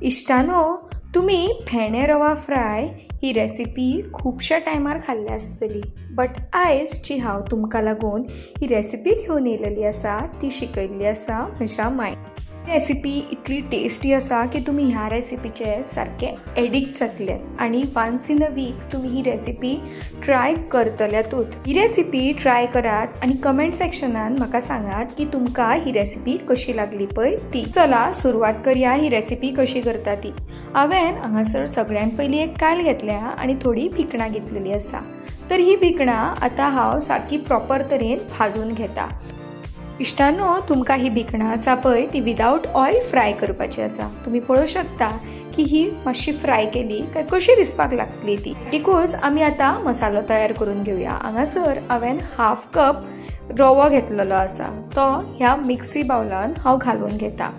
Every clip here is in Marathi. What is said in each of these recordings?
इश्टानो, तुम्ही भेंडे रवा फ्राय ही रेसिपी खूपशा टायमार खाल्ली आसतली, बट आयज जी हांव तुमकां लागून ही रेसिपी घेवन येयलेली आसा ती शिकयल्ली आसा म्हज्या मायन. रेसिपी इतली टेस्टी आसा की तुम्ही ह्या रेसिपीचे सारखे एडिक्ट जातले आणि वन्स इन अ वीक तुम्ही ही रेसिपी ट्राय करतल्यातूच. ही रेसिपी ट्राय करात आणि कमेंट सेक्शनान म्हाका सांगात की तुमकां ही रेसिपी कशी लागली पळय ती. चला सुरवात करूया ही रेसिपी कशी करता ती. हांवें हांगासर सगळ्यात पयलीं एक कायल घेतल्या आणि थोडी भिकणां घेतलेली आसा. तर ही भिकणां आतां हांव सारकी प्रॉपर तरेन भाजून घेता. इश्टानो, तुमकां ही भिकणां आसा पळय ती विदाउट ऑयल फ्राय करपाची आसा. तुम्ही पळोवंक शकता की ही मातशी फ्राय केली काय कशी दिसपाक लागतली ती. देखूच आमी आतां मसालो तयार करून घेवया. हांगासर हांवें हाफ कप रवो घेतलेलो आसा, तो ह्या मिक्सी बाउलान हांव घालून घेता.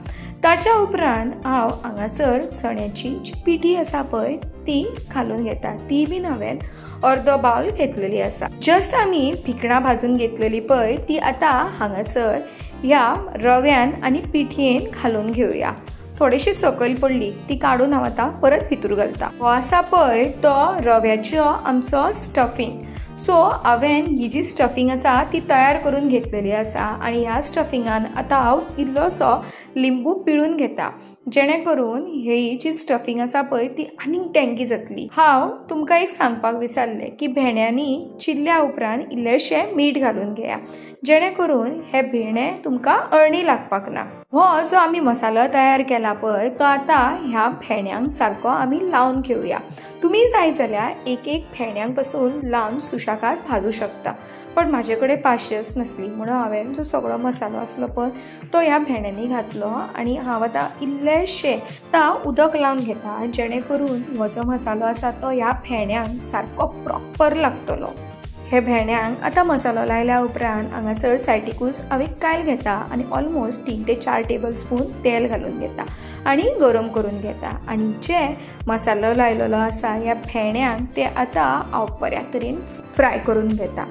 ताच्या उपरांत हांव हांगासर चण्याची जी पिठी आसा पळय ती घालून घेता. ती बीन हांवें अर्दो बाउल घेतलेली आसा. जस्ट आमी भिकणां भाजून घेतलेली पळय ती आतां हांगासर ह्या रव्यान आणि पिठयेन घालून घेवया. थोडीशी सकयल पडली ती काढून हांव आतां परत भितूर घालता. हो आसा पळय तो रव्याचो आमचो स्टफिंग. सो हांवें ही जी स्टफिंग आसा ती तयार करून घेतलेली आसा आणि ह्या स्टफिंगान आतां हांव इल्लोसो लिंबू पिळून घेता, जेणे करून ही जी स्टफिंग आसा पळय ती आनीक टँकी जातली. हांव तुमकां एक सांगपाक विसरलें की भेंड्यांनी चिल्ल्या उपरांत इल्लेशें मीठ घालून घेया, जेणे करून हे भेंडे तुमकां अळणी लागपाक ना. हो जो आमी मसालो तयार केला पळय तो आतां ह्या भेंड्यांक सारको आमी लावन घेवया. तुम्ही जाय जाल्यार एक एक भेंड्यांक पासून लावन सुशाकात भाजू शकता, पण म्हाजे कडेन पाशियस नासली म्हणून हांवें जो सगळो मसालो आसलो पळय तो ह्या भेंड्यांनी घातलो आणि हांव आतां इल्लेशें उदक लावन घेता, जेणे करून हो जो मसालो आसा तो ह्या भेंड्यांक सारको प्रॉपर लागतलो. हे भेंड्यांक आतां मसालो लायल्या उपरांत हांगासर सायडीकूच हांव एक कायल घेता आणि ऑलमोस्ट 3 ते 4 टेबल स्पून तेल घालून घेता आणि गरम करून घेता. आणि जे मसालो लायलेलो आसा ह्या भेंड्यांक ते आतां हांव बऱ्या तरेन फ्राय करून घेता.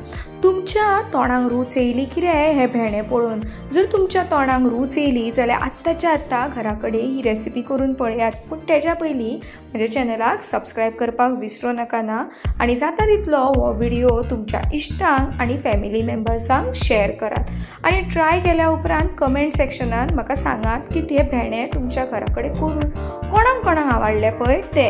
तुमच्या तोंडाक रूच येयली कितें हे भेंडे पळोवन. जर तुमच्या तोंडाक रूच येयली जाल्यार आत्ताच्या आत्तां घरा कडेन ही रेसिपी करून पळयात. पूण तेच्या पयलीं म्हज्या चॅनलाक सबस्क्रायब करपाक विसरूं नाका ना, आणि जाता तितलो हो व्हिडिओ तुमच्या इश्टांक आणि फॅमिली मेंबर्सांक शेअर करात. आणि ट्राय केल्या उपरांत कमेंट सेक्शनान म्हाका सांगात की ते भेंडे तुमच्या घरा कडेन करून कोणाक आवडले पळय ते.